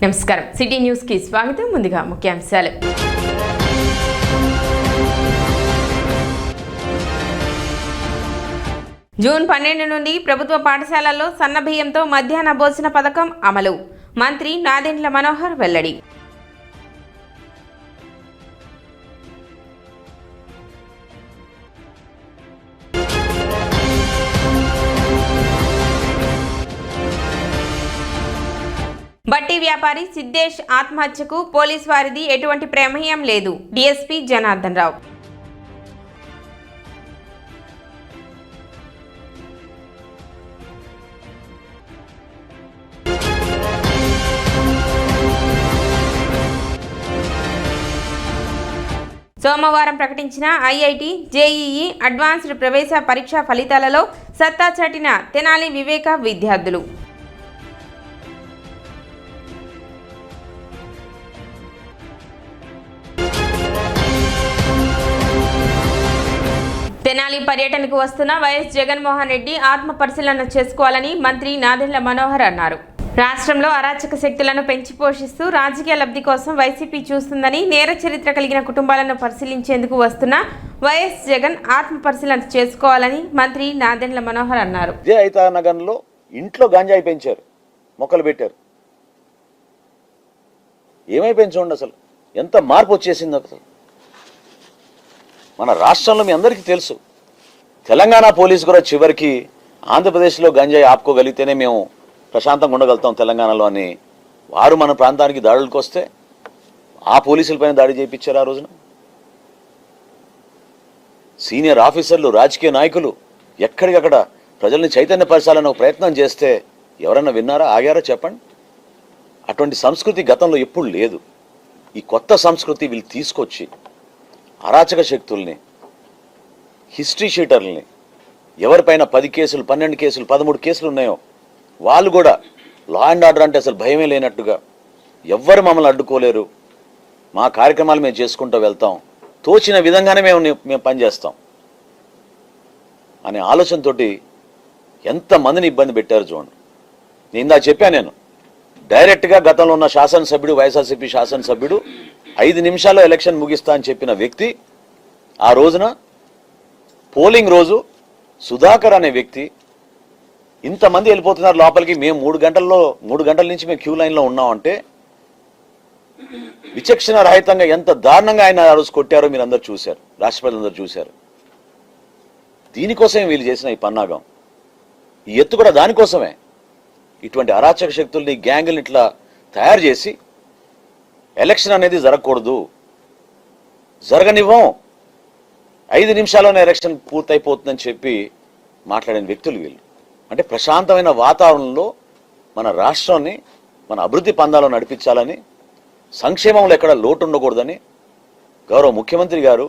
నమస్కారం city news కి స్వాగతం. ముందుగా ముఖ్యాంశాలు. జూన్ 12 నుండి ప్రభుత్వ పాఠశాలల్లో సన్నబియ్యంతో మధ్యాహ్న భోజన పథకం అమలు. మంత్రి నాదెండ్ల మనోహర్ వెల్లడి. బట్టి వ్యాపారి సిద్ధేష్ ఆత్మహత్యకు పోలీస్ వారిది ఎటువంటి ప్రమేయం లేదు. డీఎస్పీ జనార్దన్ రావు. సోమవారం ప్రకటించిన ఐఐటి, జేఈఈ అడ్వాన్స్డ్ ప్రవేశ పరీక్ష ఫలితాలలో సత్తా చాటిన తెనాలి వివేక విద్యార్థులు. తెనాలి పర్యటనకు వస్తున్న వైఎస్ జగన్మోహన్ రెడ్డి ఆత్మ పరిశీలన చేసుకోవాలని మంత్రి నాదెండ్ల మనోహర్ అన్నారు. రాష్ట్రంలో అరాచక శక్తులను పెంచి పోషిస్తూ రాజకీయ లబ్ధి కోసం వైసీపీ చూస్తుందని, నేర చరిత్ర కలిగిన కుటుంబాలను పరిశీలించేందుకు వస్తున్న వైఎస్ జగన్ ఆత్మ పరిశీలన చేసుకోవాలని మంత్రి నాదెండ్ల మనోహర్ అన్నారు. నగర్లో ఇంట్లో గంజాయి పెంచారు, మొక్కలు పెట్టారు. ఏమైపోయింది చూడండి, అసలు ఎంత మార్పు వచ్చేసింది. అసలు మన రాష్ట్రంలో మీ అందరికీ తెలుసు, తెలంగాణ పోలీసు కూడా చివరికి ఆంధ్రప్రదేశ్లో గంజాయి ఆపుకోగలిగితేనే మేము ప్రశాంతంగా ఉండగలుగుతాం తెలంగాణలో అని వారు మన ప్రాంతానికి దాడులకు వస్తే ఆ పోలీసులపైన దాడి చేయించారు. ఆ రోజున సీనియర్ ఆఫీసర్లు, రాజకీయ నాయకులు ఎక్కడికక్కడ ప్రజల్ని చైతన్యపరచాలని ఒక ప్రయత్నం చేస్తే ఎవరన్నా విన్నారా, ఆగారా చెప్పండి? అటువంటి సంస్కృతి గతంలో ఎప్పుడు లేదు. ఈ కొత్త సంస్కృతి వీళ్ళు తీసుకొచ్చి అరాచక శక్తుల్ని, హిస్టరీ షీటర్లని, ఎవరిపైన 10 కేసులు, 12 కేసులు, 13 కేసులు ఉన్నాయో వాళ్ళు కూడా లా అండ్ ఆర్డర్ అంటే అసలు భయమే లేనట్టుగా, ఎవ్వరు మమ్మల్ని అడ్డుకోలేరు, మా కార్యక్రమాలు మేము చేసుకుంటూ వెళ్తాం, తోచిన విధంగానే మేము పనిచేస్తాం అనే ఆలోచనతోటి ఎంతమందిని ఇబ్బంది పెట్టారు చూడండి. నేను ఇందా చెప్పాను, నేను డైరెక్ట్గా గతంలో ఉన్న శాసనసభ్యుడు, వైఎస్ఆర్సీపీ శాసనసభ్యుడు 5 నిమిషాల్లో ఎలక్షన్ ముగిస్తా అని చెప్పిన వ్యక్తి ఆ రోజున పోలింగ్ రోజు సుధాకర్ అనే వ్యక్తి ఇంతమంది వెళ్ళిపోతున్నారు లోపలికి, మేము 3 గంటల నుంచి మేము క్యూ లైన్లో ఉన్నామంటే విచక్షణ రహితంగా ఎంత దారుణంగా ఆయన ఆ రోజు కొట్టారో మీరు అందరు చూశారు, రాష్ట్ర ప్రజలందరూ చూశారు. దీనికోసమే వీళ్ళు చేసిన ఈ పన్నాగం, ఈ ఎత్తు కూడా దానికోసమే. ఇటువంటి అరాచక శక్తుల్ని, గ్యాంగుల్ని ఇట్లా తయారు చేసి ఎలక్షన్ అనేది జరగకూడదు, జరగనివ్వం, 5 నిమిషాల్లోనే ఎలక్షన్ పూర్తయిపోతుందని చెప్పి మాట్లాడిన వ్యక్తులు వీళ్ళు. అంటే ప్రశాంతమైన వాతావరణంలో మన రాష్ట్రాన్ని మన అభివృద్ధి పందాలో నడిపించాలని, సంక్షేమంలో ఎక్కడ లోటు ఉండకూడదని గౌరవ ముఖ్యమంత్రి గారు,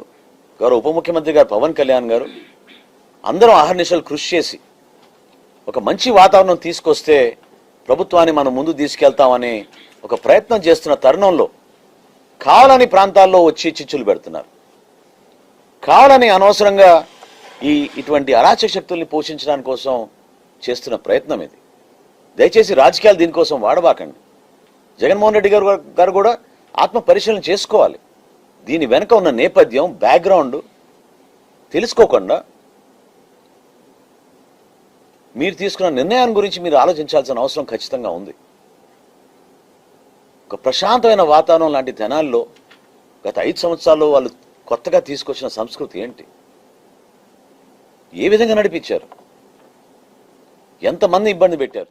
గౌరవ ఉప ముఖ్యమంత్రి గారు పవన్ కళ్యాణ్ గారు అందరం అహర్నిశలు కృషి చేసి ఒక మంచి వాతావరణం తీసుకొస్తే ప్రభుత్వాన్ని మనం ముందు తీసుకెళ్తామని ఒక ప్రయత్నం చేస్తున్న తరుణంలో కావాలని ప్రాంతాల్లో వచ్చి చిచ్చులు పెడుతున్నారు. కావాలని అనవసరంగా ఇటువంటి అరాచక శక్తుల్ని పోషించడానికి కోసం చేస్తున్న ప్రయత్నం ఇది. దయచేసి రాజకీయాలు దీనికోసం వాడబాకండి. జగన్మోహన్ రెడ్డి గారు కూడా ఆత్మ పరిశీలన చేసుకోవాలి. దీని వెనుక ఉన్న నేపథ్యం, బ్యాక్గ్రౌండ్ తెలుసుకోకుండా మీరు తీసుకున్న నిర్ణయాన్ని గురించి మీరు ఆలోచించాల్సిన అవసరం ఖచ్చితంగా ఉంది. ఒక ప్రశాంతమైన వాతావరణం లాంటి తెనాల్లో గత 5 సంవత్సరాల్లో వాళ్ళు కొత్తగా తీసుకొచ్చిన సంస్కృతి ఏంటి, ఏ విధంగా నడిపించారు, ఎంతమంది ఇబ్బంది పెట్టారు?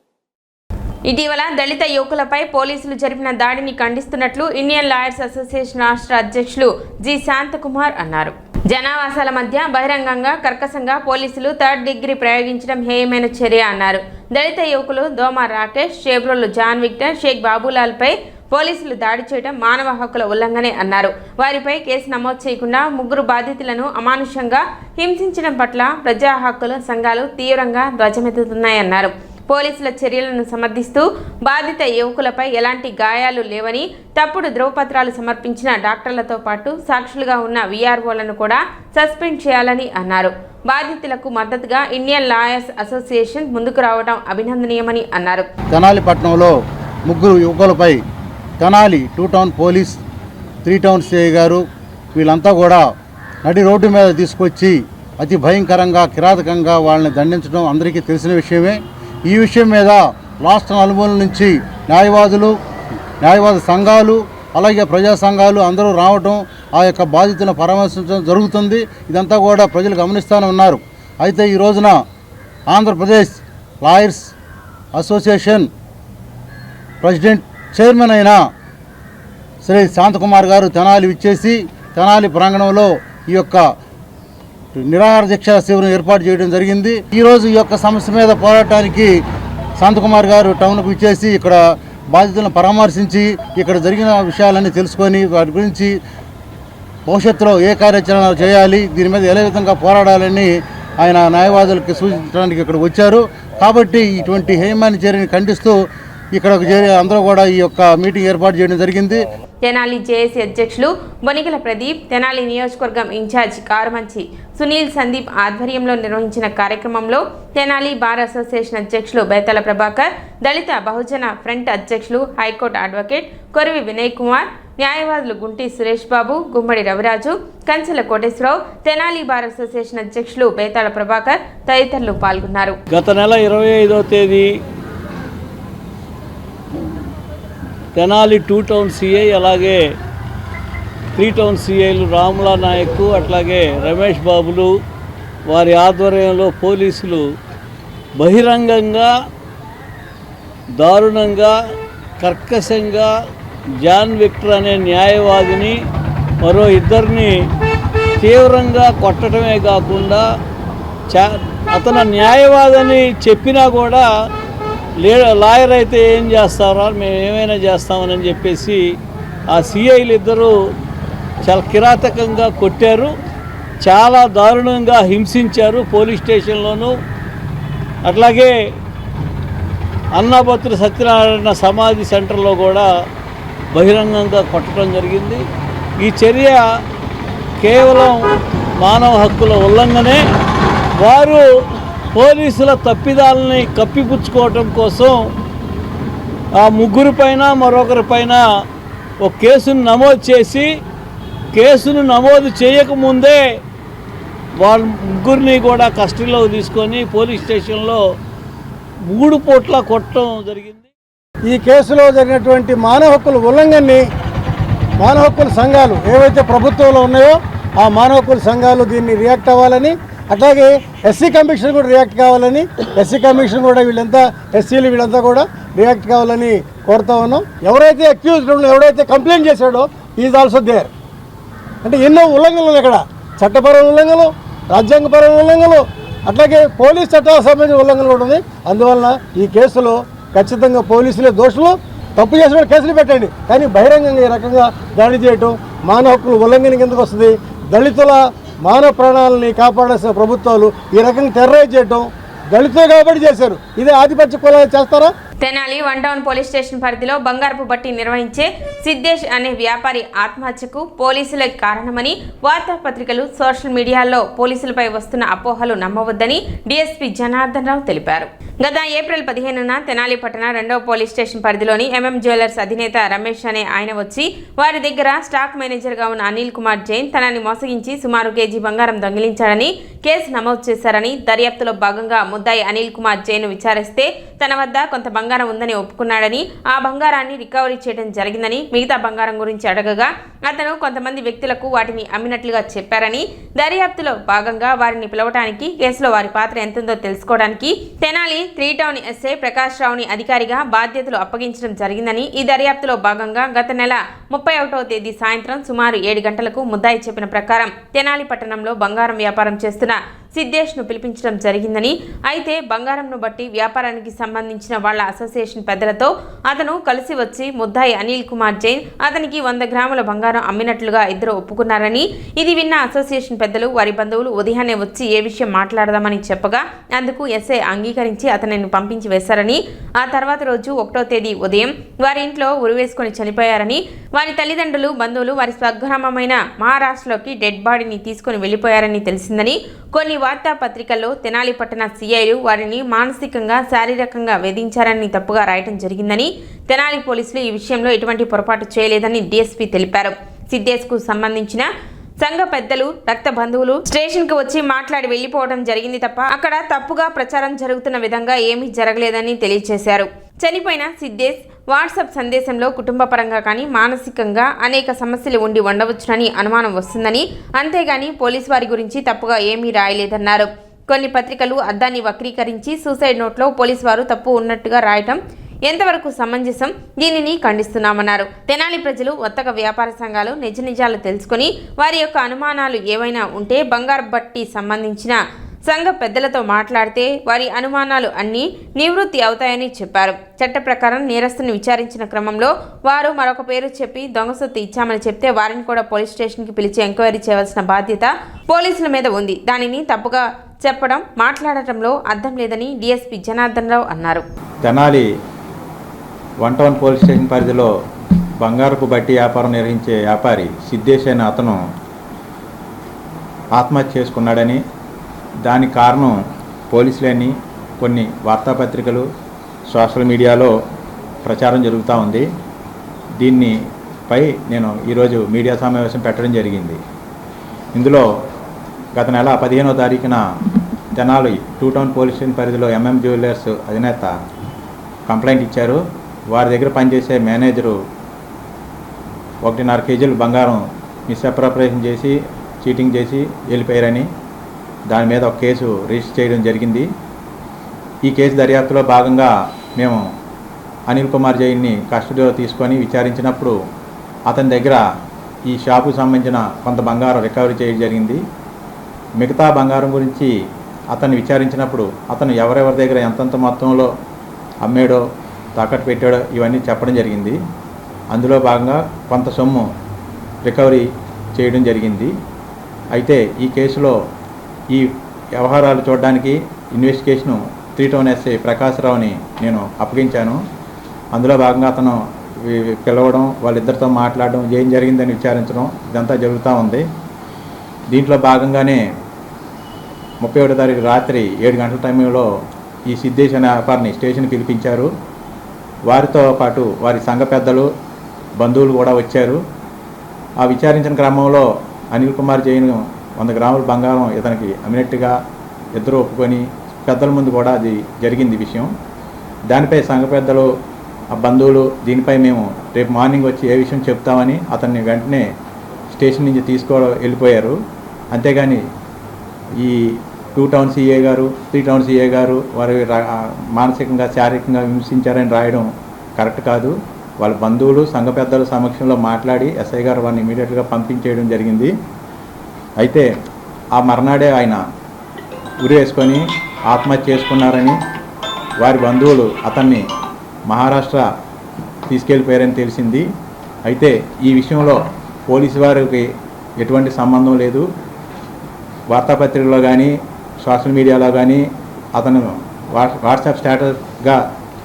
ఇటీవల దళిత యువకులపై పోలీసులు జరిపిన దాడిని ఖండిస్తున్నట్లు ఇండియన్ లాయర్స్ అసోసియేషన్ రాష్ట్ర అధ్యక్షులు జి శాంతకుమార్ అన్నారు. జనావాసాల మధ్య బహిరంగంగా కర్కశంగా పోలీసులు 3rd డిగ్రీ ప్రయోగించడం హేయమైన చర్య అన్నారు. దళిత యువకులు దోమ రాకేష్, షేబ్రోలు జాన్ విక్టర్, షేక్ బాబులాల్పై పోలీసులు దాడి చేయడం మానవ హక్కుల ఉల్లంఘనే అన్నారు. వారిపై కేసు నమోదు చేయకుండా 3 బాధితులను అమానుషంగా హింసించడం పట్ల ప్రజా హక్కుల సంఘాలు తీవ్రంగా ధ్వజమెత్తుతున్నాయన్నారు. పోలీసుల చర్యలను సమర్థిస్తూ బాధిత యువకులపై ఎలాంటి గాయాలు లేవని, తప్పుడు ధ్రువపత్రాలు సమర్పించిన డాక్టర్లతో పాటు సాక్షులుగా ఉన్న వీఆర్ఓలను కూడా సస్పెండ్ చేయాలని అన్నారు. బాధితులకు మద్దతుగా ఇండియన్ లాయర్స్ అసోసియేషన్ ముందుకు రావడం అభినందనీయమని అన్నారు. తెనాలి పట్టణంలో 3 యువకులపై Tenali 2 town police 3 town CI గారు వీళ్ళంతా కూడా నడి రోడ్డు మీద తీసుకొచ్చి అతి భయంకరంగా కిరాతకంగా వాళ్ళని దండించడం అందరికీ తెలిసిన విషయమే. ఈ విషయం మీద రాష్ట్ర నలుమూలల నుంచి న్యాయవాద సంఘాలు అలాగే ప్రజా సంఘాలు అందరూ రావడం ఆ యొక్క బాధితులను పరామర్శించడం జరుగుతుంది. ఇదంతా కూడా ప్రజలు గమనిస్తూనే ఉన్నారు. అయితే ఈ రోజున Andhra Pradesh lawyers association president chairman అయిన శ్రీ శాంతకుమార్ గారు తెనాలి విచ్చేసి తెనాలి ప్రాంగణంలో ఈ యొక్క నిరాహార దీక్ష శిబిరం ఏర్పాటు చేయడం జరిగింది. ఈరోజు ఈ యొక్క సమస్య మీద పోరాటానికి శాంతకుమార్ గారు టౌన్కు విచ్చేసి ఇక్కడ బాధితులను పరామర్శించి ఇక్కడ జరిగిన విషయాలన్నీ తెలుసుకొని వాటి గురించి భవిష్యత్తులో ఏ కార్యాచరణ చేయాలి, దీని మీద ఏ విధంగా పోరాడాలని ఆయన న్యాయవాదులకు సూచించడానికి ఇక్కడ వచ్చారు. కాబట్టి ఇటువంటి హేయమైన చర్యని ఖండిస్తూ ఇక్కడకు చేరి అందరూ కూడా ఈ యొక్క మీటింగ్ ఏర్పాటు చేయడం జరిగింది. తెనాలి జేఏసీ అధ్యక్షులు బొనిగల ప్రదీప్, తెనాలి నియోజకవర్గం ఇన్ఛార్జ్ కారుమంచి సునీల్ సందీప్ ఆధ్వర్యంలో నిర్వహించిన కార్యక్రమంలో తెనాలి బార్ అసోసియేషన్ అధ్యక్షులు బేతల ప్రభాకర్, దళిత బహుజన ఫ్రంట్ అధ్యక్షులు హైకోర్టు అడ్వకేట్ కొరివి వినయ్ కుమార్, న్యాయవాదులు గుంటి సురేష్ బాబు, గుమ్మడి రవిరాజు, కంచెల కోటేశ్వరరావు, తెనాలి బార్ అసోసియేషన్ అధ్యక్షులు బేతాళ ప్రభాకర్ తదితరులు పాల్గొన్నారు. గత నెల 25వ తేదీ తెనాలి 2 టౌన్ సిఐ అలాగే 3 టౌన్ సిఐలు రాములా నాయక్ అట్లాగే రమేష్ బాబులు వారి ఆధ్వర్యంలో పోలీసులు బహిరంగంగా దారుణంగా కర్కశంగా జాన్ విక్టర్ అనే న్యాయవాదిని మరో ఇద్దరిని తీవ్రంగా కొట్టడమే కాకుండా అతను న్యాయవాదని చెప్పినా కూడా లాయర్ అయితే ఏం చేస్తారా, మేము ఏమైనా చేస్తామని చెప్పేసి ఆ సిఐలు ఇద్దరు చాలా కిరాతకంగా కొట్టారు, చాలా దారుణంగా హింసించారు. పోలీస్ స్టేషన్లోనూ అట్లాగే అన్నాపత్రి సత్యనారాయణ సమాధి సెంటర్లో కూడా బహిరంగంగా కొట్టడం జరిగింది. ఈ చర్య కేవలం మానవ హక్కుల ఉల్లంఘనే. వారు పోలీసుల తప్పిదాలని కప్పిపుచ్చుకోవటం కోసం ఆ ముగ్గురిపైన మరొకరిపైన ఒక కేసును నమోదు చేసి కేసును నమోదు చేయకముందే వాళ్ళ ముగ్గురిని కూడా కస్టడీలోకి తీసుకొని పోలీస్ స్టేషన్లో 3 పూట్ల కొట్టడం జరిగింది. ఈ కేసులో జరిగినటువంటి మానవ హక్కుల ఉల్లంఘనని మానవ హక్కుల సంఘాలు ఏవైతే ప్రభుత్వంలో ఉన్నాయో ఆ మానవ హక్కుల సంఘాలు దీన్ని రియాక్ట్ అవ్వాలని, అట్లాగే ఎస్సీ కమిషన్ కూడా రియాక్ట్ కావాలని, ఎస్సీ కమిషన్ కూడా ఎస్సీలు వీళ్ళంతా కూడా రియాక్ట్ కావాలని కోరుతా ఉన్నాం. ఎవరైతే అక్యూజ్డ్ ఎవరైతే కంప్లైంట్ చేశాడో ఈజ్ ఆల్సో దేర్. అంటే ఎన్నో ఉల్లంఘనలు ఇక్కడ చట్టపరమైన ఉల్లంఘనలు, రాజ్యాంగపరమైన ఉల్లంఘనలు, అట్లాగే పోలీస్ చట్టాలకు సంబంధించిన ఉల్లంఘనలు ఉంటుంది. అందువలన ఈ కేసులో ఖచ్చితంగా పోలీసులే దోషులు, తప్పు చేసిన కేసులు పెట్టండి. కానీ బహిరంగంగా ఈ రకంగా దాడి చేయటం మానవ హక్కుల ఉల్లంఘన కిందకు వస్తుంది. దళితుల మానవ ప్రాణాలని కాపాడాల్సిన ప్రభుత్వాలు ఈ రకంగా టెర్రరైజ్ చేయటం దళితులు కాబట్టి చేశారు. ఇదే ఆధిపత్య కులాలు చేస్తారా? తెనాలి 1 టౌన్ పోలీస్ స్టేషన్ పరిధిలో బంగారపు బట్టి నిర్వహించే సిద్ధేష్ అనే వ్యాపారి ఆత్మహత్యకు పోలీసులే కారణమని వార్తాపత్రికలు సోషల్ మీడియాలో పోలీసులపై వస్తున్న అపోహలు నమ్మవద్దని డీఎస్పీ జనార్దన్ రావు తెలిపారు. గత ఏప్రిల్ 15న తెనాలి పట్టణ 2వ పోలీస్ స్టేషన్ పరిధిలోని ఎంఎం జ్యువెలర్స్ అధినేత రమేష్ అనే ఆయన వచ్చి వారి దగ్గర స్టాక్ మేనేజర్గా ఉన్న అనిల్ కుమార్ జైన్ తనని మోసగించి సుమారు కేజీ బంగారం దొంగిలించాడని కేసు నమోదు చేశారని, దర్యాప్తులో భాగంగా ముద్దాయి అనిల్ కుమార్ జైన్ విచారిస్తే తన వద్ద కొంత బంగారం ఉందని ఒప్పుకున్నాడని, ఆ బంగారాన్ని రికవరీ చేయడం జరిగిందని, మిగతా బంగారం గురించి అడగగా అతను కొంతమంది వ్యక్తులకు వాటిని అమ్మినట్లుగా చెప్పారని, దర్యాప్తులో భాగంగా వారిని పిలవడానికి కేసులో వారి పాత్ర ఎంతుందో తెలుసుకోవడానికి తెనాలి 3 టౌన్ ఎస్ఐ ప్రకాష్ రావుని అధికారిగా బాధ్యతలు అప్పగించడం జరిగిందని, ఈ దర్యాప్తులో భాగంగా గత నెల 31వ తేదీ సాయంత్రం సుమారు 7 గంటలకు ముద్దాయి చెప్పిన ప్రకారం తెనాలి పట్టణంలో బంగారం వ్యాపారం చేస్తున్న సిద్ధేష్ను పిలిపించడం జరిగిందని, అయితే బంగారంను బట్టి వ్యాపారానికి సంబంధించిన వాళ్ళ అసోసియేషన్ పెద్దలతో అతను కలిసి వచ్చి ముద్దాయి అనిల్ కుమార్ జైన్ అతనికి 100 గ్రాముల బంగారం అమ్మినట్లుగా ఇద్దరు ఒప్పుకున్నారని, ఇది విన్న అసోసియేషన్ పెద్దలు వారి బంధువులు ఉదయాన్నే వచ్చి ఏ విషయం మాట్లాడదామని చెప్పగా అందుకు ఎస్ఐ అంగీకరించి అతనిని పంపించి వేశారని, ఆ తర్వాత రోజు 1వ తేదీ ఉదయం వారి ఇంట్లో ఉరివేసుకొని చనిపోయారని, వారి తల్లిదండ్రులు బంధువులు వారి స్వగ్రామమైన మహారాష్ట్రలోకి డెడ్ బాడీని తీసుకుని వెళ్లిపోయారని తెలిసిందని, కొన్ని వార్తాపత్రికల్లో తెనాలి పట్టణ సీఐలు వారిని మానసికంగా శారీరకంగా వేధించారని తప్పుగా రాయటం జరిగిందని, తెనాలి పోలీసులు ఈ విషయంలో ఎటువంటి పొరపాటు చేయలేదని డీఎస్పీ తెలిపారు. సిద్దేశ్కు సంబంధించిన సంఘ పెద్దలు, రక్త బంధువులు స్టేషన్కు వచ్చి మాట్లాడి వెళ్లిపోవడం జరిగింది తప్ప అక్కడ తప్పుగా ప్రచారం జరుగుతున్న విధంగా ఏమీ జరగలేదని తెలియజేశారు. చనిపోయిన సిద్దేశ్ వాట్సాప్ సందేశంలో కుటుంబ పరంగా కానీ మానసికంగా అనేక సమస్యలు ఉండి ఉండవచ్చునని అనుమానం వస్తుందని, అంతేగాని పోలీసు వారి గురించి తప్పుగా ఏమీ రాయలేదన్నారు. కొన్ని పత్రికలు అద్దాన్ని వక్రీకరించి సూసైడ్ నోట్లో పోలీసు వారు తప్పు ఉన్నట్టుగా రాయటం ఎంతవరకు సమంజసం, దీనిని ఖండిస్తున్నామన్నారు. తెనాలి ప్రజలు, వర్తక వ్యాపార సంఘాలు నిజ నిజాలు తెలుసుకుని వారి యొక్క అనుమానాలు ఏవైనా ఉంటే బంగారు బట్టి సంబంధించిన సంఘ పెద్దలతో మాట్లాడితే వారి అనుమానాలు అన్నీ నివృత్తి అవుతాయని చెప్పారు. చట్ట ప్రకారం నేరస్తుని విచారించిన క్రమంలో వారు మరొక పేరు చెప్పి దొంగ సొత్తు ఇచ్చామని చెప్తే వారిని కూడా పోలీస్ స్టేషన్కి పిలిచి ఎంక్వైరీ చేయవలసిన బాధ్యత పోలీసుల మీద ఉంది. దానిని తప్పుగా చెప్పడం, మాట్లాడటంలో అర్థం లేదని డీఎస్పీ జనార్దన్ రావు అన్నారు. తెనాలి 1 టౌన్ పోలీస్ స్టేషన్ పరిధిలో బంగారపు బట్టి వ్యాపారం నిర్వహించే వ్యాపారి సిద్దేశ్ అనే అతను ఆత్మహత్య చేసుకున్నాడని, దానికి కారణం పోలీసులని కొన్ని వార్తాపత్రికలు, సోషల్ మీడియాలో ప్రచారం జరుగుతూ ఉంది. దీనిపై నేను ఈరోజు మీడియా సమావేశం పెట్టడం జరిగింది. ఇందులో గత నెల 15వ తారీఖున తెనాలి 2 టౌన్ పోలీస్ స్టేషన్ పరిధిలో MM జ్యువెలర్స్ అధినేత కంప్లైంట్ ఇచ్చారు. వారి దగ్గర పనిచేసే మేనేజరు 1.5 కేజీలు బంగారం మిస్అప్రోప్రియేషన్ చేసి చీటింగ్ చేసి వెళ్ళిపోయారని దాని మీద ఒక కేసు రిజిస్టర్ చేయడం జరిగింది. ఈ కేసు దర్యాప్తులో భాగంగా మేము అనిల్ కుమార్ జైన్ని కస్టడీలో తీసుకొని విచారించినప్పుడు అతని దగ్గర ఈ షాపుకు సంబంధించిన కొంత బంగారం రికవరీ చేయడం జరిగింది. మిగతా బంగారం గురించి అతన్ని విచారించినప్పుడు అతను ఎవరెవరి దగ్గర ఎంతంత మొత్తంలో అమ్మాడో, తాకట్టు పెట్టాడో ఇవన్నీ చెప్పడం జరిగింది. అందులో భాగంగా కొంత సొమ్ము రికవరీ చేయడం జరిగింది. అయితే ఈ కేసులో ఈ వ్యవహారాలు చూడడానికి ఇన్వెస్టిగేషను 3 టౌన్ ఎస్ఐ ప్రకాశ్రావుని నేను అప్పగించాను. అందులో భాగంగా అతను పిలవడం, వాళ్ళిద్దరితో మాట్లాడడం, ఏం జరిగిందని విచారించడం ఇదంతా జరుగుతూ ఉంది. దీంట్లో భాగంగానే 31వ తారీఖు రాత్రి 7 గంటల టైంలో ఈ సిద్దేశ్ అనే వ్యాపారిని స్టేషన్కి పిలిపించారు. వారితో పాటు వారి సంఘ పెద్దలు, బంధువులు కూడా వచ్చారు. ఆ విచారించిన క్రమంలో అనిల్ కుమార్ జైన్ 100 గ్రాముల బంగారం ఇతనికి అమ్మినట్టుగా ఇద్దరు ఒప్పుకొని పెద్దల ముందు కూడా అది జరిగింది విషయం. దానిపై సంఘ పెద్దలు, ఆ బంధువులు దీనిపై మేము రేపు మార్నింగ్ వచ్చి ఏ విషయం చెప్తామని అతన్ని వెంటనే స్టేషన్ నుంచి వెళ్ళిపోయారు. అంతేగాని ఈ 2 టౌన్ సిఏ గారు, 3 టౌన్ సిఏ గారు వారి మానసికంగా, శారీరకంగా విమర్శించారని రాయడం కరెక్ట్ కాదు. వాళ్ళ బంధువులు, సంఘ పెద్దల సమక్షంలో మాట్లాడి ఎస్ఐ గారు వారిని ఇమీడియట్గా పంపించేయడం జరిగింది. అయితే ఆ మర్నాడే ఆయన ఉరి వేసుకొని ఆత్మహత్య చేసుకున్నారని వారి బంధువులు అతన్ని మహారాష్ట్ర తీసుకెళ్ళిపోయారని తెలిసింది. అయితే ఈ విషయంలో పోలీసు వారికి ఎటువంటి సంబంధం లేదు. వార్తాపత్రికలో కానీ, సోషల్ మీడియాలో కానీ అతను వాట్సాప్ స్టేటస్గా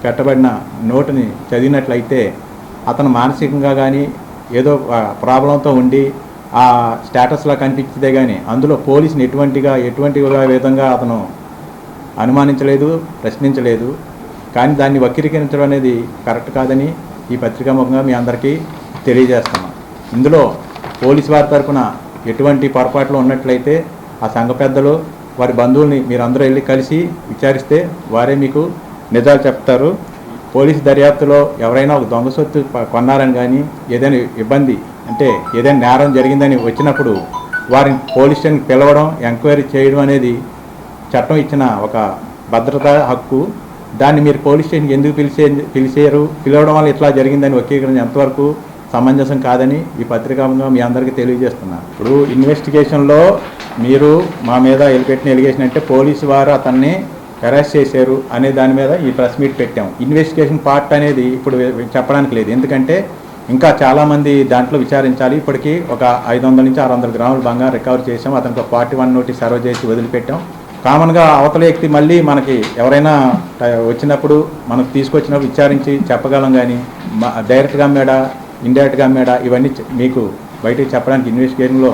పెట్టబడిన నోటుని చదివినట్లయితే అతను మానసికంగా కానీ ఏదో ప్రాబ్లంతో ఉండి ఆ స్టేటస్లో కనిపించితే కానీ అందులో పోలీసుని ఎటువంటి విధంగా అతను అనుమానించలేదు, ప్రశ్నించలేదు. కానీ దాన్ని వక్రీకరించడం అనేది కరెక్ట్ కాదని ఈ పత్రికాముఖంగా మీ అందరికీ తెలియజేస్తున్నాం. ఇందులో పోలీసు వారి తరఫున ఎటువంటి పొరపాట్లు ఉన్నట్లయితే ఆ సంఘ పెద్దలు, వారి బంధువుల్ని మీరు అందరూ వెళ్ళి కలిసి విచారిస్తే వారే మీకు నిజాలు చెప్తారు. పోలీసు దర్యాప్తులో ఎవరైనా ఒక దొంగ సొత్తు కొన్నారని కానీ, ఏదైనా ఇబ్బంది అంటే ఏదైనా నేరం జరిగిందని వచ్చినప్పుడు వారిని పోలీస్ స్టేషన్కి పిలవడం, ఎంక్వైరీ చేయడం అనేది చట్టం ఇచ్చిన ఒక భద్రతా హక్కు. దాన్ని మీరు పోలీస్ స్టేషన్కి ఎందుకు పిలవడం వల్ల ఇట్లా జరిగిందని వక్రీకరణ ఎంతవరకు సమంజసం కాదని ఈ పత్రికాముగా మీ అందరికీ తెలియజేస్తున్నాను. ఇప్పుడు ఇన్వెస్టిగేషన్లో మీరు మా మీద పెట్టిన ఎలిగేషన్ అంటే పోలీసు వారు అతన్ని అరెస్ట్ చేశారు అనే దాని మీద ఈ ప్రెస్ మీట్ పెట్టాం. ఇన్వెస్టిగేషన్ పార్ట్ అనేది ఇప్పుడు చెప్పడానికి లేదు, ఎందుకంటే ఇంకా చాలామంది దాంట్లో విచారించాలి. ఇప్పటికీ ఒక 500 నుంచి 600 గ్రాముల బంగారం రికవర్ చేసాం. అతనికి 41 నోటీస్ సర్వ్ చేసి వదిలిపెట్టాం. కామన్గా అవతల వ్యక్తి మళ్ళీ మనకి ఎవరైనా వచ్చినప్పుడు మనకు తీసుకొచ్చినప్పుడు విచారించి చెప్పగలం, కానీ డైరెక్ట్గా అమ్మాడా, ఇండైరెక్ట్గా అమ్మాడా ఇవన్నీ మీకు బయటకు చెప్పడానికి ఇన్వెస్టిగేషన్లో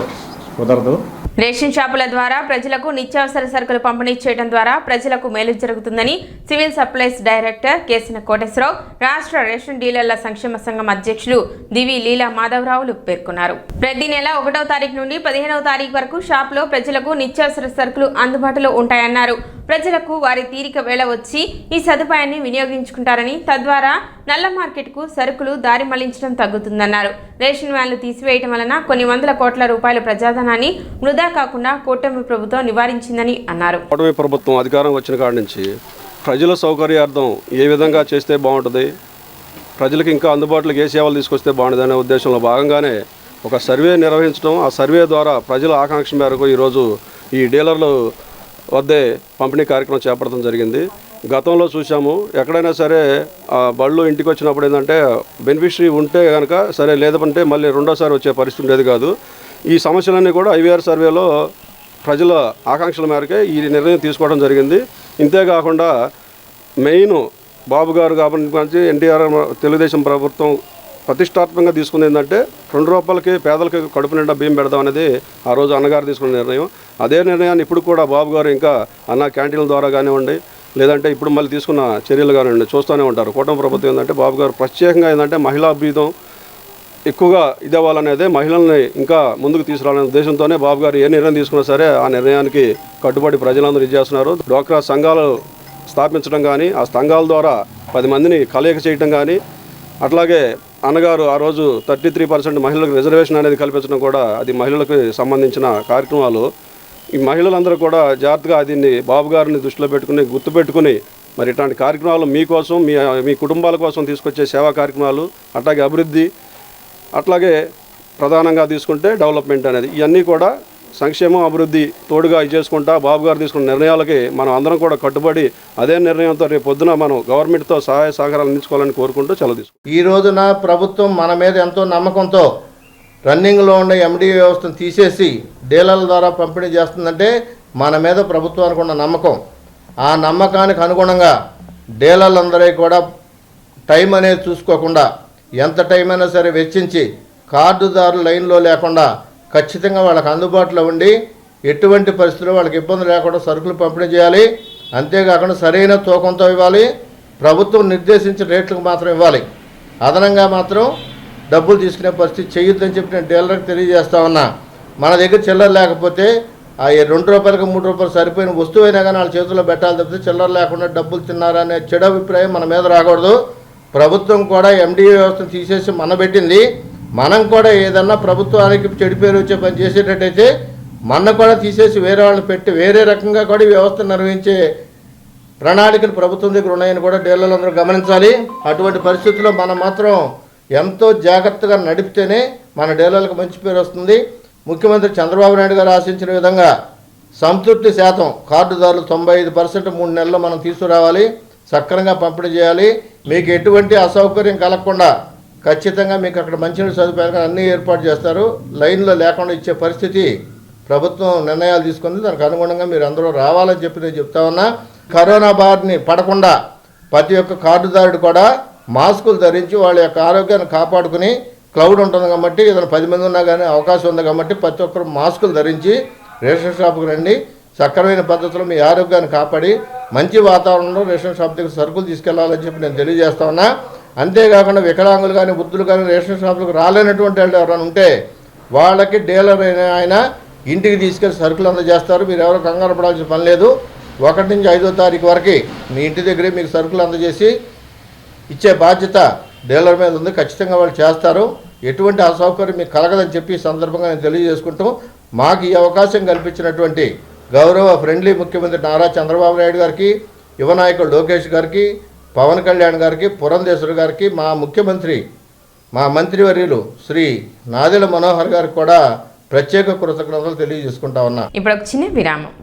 కుదరదు. రేషన్ షాపుల ద్వారా ప్రజలకు నిత్యావసర సరుకులు పంపిణీ చేయడం ద్వారా ప్రజలకు మేలు జరుగుతుందని సివిల్ సప్లైస్ డైరెక్టర్ కేసిన కోటేశ్వరరావు, రాష్ట్ర రేషన్ డీలర్ల సంక్షేమ సంఘం అధ్యక్షులు దివి లీలా మాధవరావులు పేర్కొన్నారు. ప్రతి నెల 1వ తారీఖు నుండి 15వ తారీఖు వరకు షాపులో ప్రజలకు నిత్యావసర సరుకులు అందుబాటులో ఉంటాయన్నారు. ప్రజలకు వారి తీరిక వేళ వచ్చి ఈ సదుపాయాన్ని వినియోగించుకుంటారని, తద్వారా నల్ల మార్కెట్కు సరుకులు దారి మళ్లించడం తగ్గుతుందన్నారు. రేషన్ వ్యాన్లు తీసివేయడం వలన కొన్ని వందల కోట్ల రూపాయల ప్రజాధనాన్ని వృధా కాకుండా కూటమి ప్రభుత్వం నివారించిందని అన్నారు. కూటమి ప్రభుత్వం అధికారం వచ్చిన కాడి నుంచి ప్రజల సౌకర్యార్థం ఏ విధంగా చేస్తే బాగుంటుంది, ప్రజలకు ఇంకా అందుబాటులోకి ఏ సేవలు తీసుకొస్తే బాగుంటుంది అనే ఉద్దేశంలో భాగంగానే ఒక సర్వే నిర్వహించడం, ఆ సర్వే ద్వారా ప్రజల ఆకాంక్ష మేరకు ఈరోజు ఈ డీలర్లు వద్దే పంపిణీ కార్యక్రమం చేపట్టడం జరిగింది. గతంలో చూసాము, ఎక్కడైనా సరే బళ్ళు ఇంటికి వచ్చినప్పుడు ఏంటంటే బెనిఫిషరీ ఉంటే కనుక సరే, లేదంటే మళ్ళీ రెండోసారి వచ్చే పరిస్థితి ఉండేది కాదు. ఈ సమస్యలన్నీ కూడా ఐవీఆర్ సర్వేలో ప్రజల ఆకాంక్షల మేరకే ఈ నిర్ణయం తీసుకోవడం జరిగింది. ఇంతేకాకుండా మెయిన్ బాబు గారు కాబట్టి ఎన్టీఆర్ తెలుగుదేశం ప్రభుత్వం ప్రతిష్టాత్మకంగా తీసుకుంది ఏంటంటే 2 రూపాయలకి పేదలకి కడుపు నిండా బియ్యం పెడదాం అనేది ఆ రోజు అన్నగారు తీసుకున్న నిర్ణయం. అదే నిర్ణయాన్ని ఇప్పుడు కూడా బాబు గారు ఇంకా అన్న క్యాంటీన్ల ద్వారా కానివ్వండి, లేదంటే ఇప్పుడు మళ్ళీ తీసుకున్న చర్యలు కానివ్వండి చూస్తూనే ఉంటారు. కూటమి ప్రభుత్వం ఏంటంటే బాబు గారు ప్రత్యేకంగా ఏంటంటే మహిళా అభ్యుదయం ఎక్కువగా ఇవ్వాలనేదే, మహిళల్ని ఇంకా ముందుకు తీసుకురావాలనే ఉద్దేశంతోనే బాబు గారు ఏ నిర్ణయం తీసుకున్నా సరే ఆ నిర్ణయానికి కట్టుబడి ప్రజలందరూ ఇచ్చేస్తున్నారు. డ్వాక్రా సంఘాలు స్థాపించడం కానీ, ఆ సంఘాల ద్వారా 10 మందిని కలయిక చేయడం కానీ, అట్లాగే అన్నగారు ఆ రోజు 33% మహిళలకు రిజర్వేషన్ అనేది కల్పించడం కూడా అది మహిళలకు సంబంధించిన కార్యక్రమాలు. ఈ మహిళలందరూ కూడా జాగ్రత్తగా దీన్ని బాబు గారిని దృష్టిలో పెట్టుకుని గుర్తుపెట్టుకుని మరి ఇట్లాంటి కార్యక్రమాలు మీకోసం మీ కుటుంబాల కోసం తీసుకొచ్చే సేవా కార్యక్రమాలు, అట్లాగే అభివృద్ధి, అట్లాగే ప్రధానంగా తీసుకుంటే డెవలప్మెంట్ అనేది, ఇవన్నీ కూడా సంక్షేమం అభివృద్ధి తోడుగా చేసుకుంటా బాబు గారు తీసుకున్న నిర్ణయాలకి మనం అందరం కూడా కట్టుబడి అదే నిర్ణయంతో రేపు పొద్దున మనం గవర్నమెంట్తో సహాయ సహకారాలు అందించుకోవాలని కోరుకుంటూ సెలవు తీసుకుంటాం. ఈ రోజున ప్రభుత్వం మన మీద ఎంతో నమ్మకంతో రన్నింగ్లో ఉండే ఎండి వ్యవస్థను తీసేసి డీలర్ల ద్వారా పంపిణీ చేస్తుందంటే మన మీద ప్రభుత్వానికి ఉన్న నమ్మకం. ఆ నమ్మకానికి అనుగుణంగా డీలర్లందరికీ కూడా టైం అనేది చూసుకోకుండా ఎంత టైం అయినా సరే వెచ్చించి కార్డుదారులు లైన్లో లేకుండా ఖచ్చితంగా వాళ్ళకి అందుబాటులో ఉండి ఎటువంటి పరిస్థితుల్లో వాళ్ళకి ఇబ్బంది లేకుండా సరుకులు పంపిణీ చేయాలి. అంతేకాకుండా సరైన తూకంతో ఇవ్వాలి, ప్రభుత్వం నిర్దేశించిన రేట్లకు మాత్రం ఇవ్వాలి. అదనంగా మాత్రం డబ్బులు తీసుకునే పరిస్థితి చేయొద్దని చెప్పి నేను డీలర్కి తెలియజేస్తా ఉన్నా. మన దగ్గర చిల్లర లేకపోతే ఆ 2 రూపాయలకు 3 రూపాయలు సరిపోయిన వస్తువు అయినా కానీ వాళ్ళ చేతుల్లో పెట్టాలి తప్పితే చిల్లర లేకుండా డబ్బులు తిన్నారనే చెడు అభిప్రాయం మన మీద రాకూడదు. ప్రభుత్వం కూడా ఎండిఏ వ్యవస్థను తీసేసి పెట్టింది. మనం కూడా ఏదన్నా ప్రభుత్వానికి చెడు పేరు వచ్చే పని చేసేటట్టయితే మన కూడా తీసేసి వేరే వాళ్ళని పెట్టి వేరే రకంగా కూడా ఈ వ్యవస్థను నిర్వహించే ప్రణాళికలు ప్రభుత్వం దగ్గర ఉన్నాయని కూడా డీలర్లందరూ గమనించాలి. అటువంటి పరిస్థితుల్లో మనం మాత్రం ఎంతో జాగ్రత్తగా నడిపితేనే మన డీలర్లకు మంచి పేరు వస్తుంది. ముఖ్యమంత్రి చంద్రబాబు నాయుడు గారు ఆశించిన విధంగా సంతృప్తి శాతం కార్డుదారులు 95% 3 నెలల్లో మనం తీసుకురావాలి, సక్రమంగా పంపిణీ చేయాలి. మీకు ఎటువంటి అసౌకర్యం కలగకుండా ఖచ్చితంగా మీకు అక్కడ మంచినీటి సదుపాయాలు అన్నీ ఏర్పాటు చేస్తారు. లైన్లో లేకుండా ఇచ్చే పరిస్థితి ప్రభుత్వం నిర్ణయాలు తీసుకుంది. దానికి అనుగుణంగా మీరు అందరూ రావాలని చెప్పి నేను చెప్తా ఉన్నా. కరోనా బారిని పడకుండా ప్రతి ఒక్క కార్డుదారుడు కూడా మాస్కులు ధరించి వాళ్ళ యొక్క ఆరోగ్యాన్ని కాపాడుకుని, క్లౌడ్ ఉంటుంది కాబట్టి ఏదైనా 10 మంది ఉన్నా కానీ అవకాశం ఉంది కాబట్టి ప్రతి ఒక్కరు మాస్కులు ధరించి రేషన్ షాపుకి రండి. సక్రమైన పద్ధతిలో మీ ఆరోగ్యాన్ని కాపాడి మంచి వాతావరణంలో రేషన్ షాప్ దగ్గర సరుకులు తీసుకెళ్లాలని చెప్పి నేను తెలియజేస్తా ఉన్నా. అంతేకాకుండా వికలాంగులు కానీ వృద్ధులు కానీ రేషన్ షాపులకు రాలేనటువంటి వాళ్ళు ఎవరైనా ఉంటే వాళ్ళకి డీలర్ ఆయన ఇంటికి తీసుకెళ్లి సరుకులు అందజేస్తారు. మీరు ఎవరు కంగారు పడాల్సిన పని లేదు. 1 నుంచి 5వ తారీఖు వరకు మీ ఇంటి దగ్గరే మీకు సరుకులు అందజేసి ఇచ్చే బాధ్యత డీలర్ మీద ఉంది. ఖచ్చితంగా వాళ్ళు చేస్తారు. ఎటువంటి అసౌకర్యం మీకు కలగదని చెప్పి ఈ సందర్భంగా నేను తెలియజేసుకుంటూ మాకు ఈ అవకాశం కల్పించినటువంటి గౌరవ ఫ్రెండ్లీ ముఖ్యమంత్రి నారా చంద్రబాబు నాయుడు గారికి, యువ నాయకుడు లోకేష్ గారికి, పవన్ కళ్యాణ్ గారికి, పురంధేశ్వరి గారికి, మా ముఖ్యమంత్రి మా మంత్రివర్యులు శ్రీ నాదెళ్ల మనోహర్ గారికి కూడా ప్రత్యేక కృతజ్ఞతలు తెలియజేసుకుంటా ఉన్నా. ఇప్పుడు ఒక చిన్న విరామం.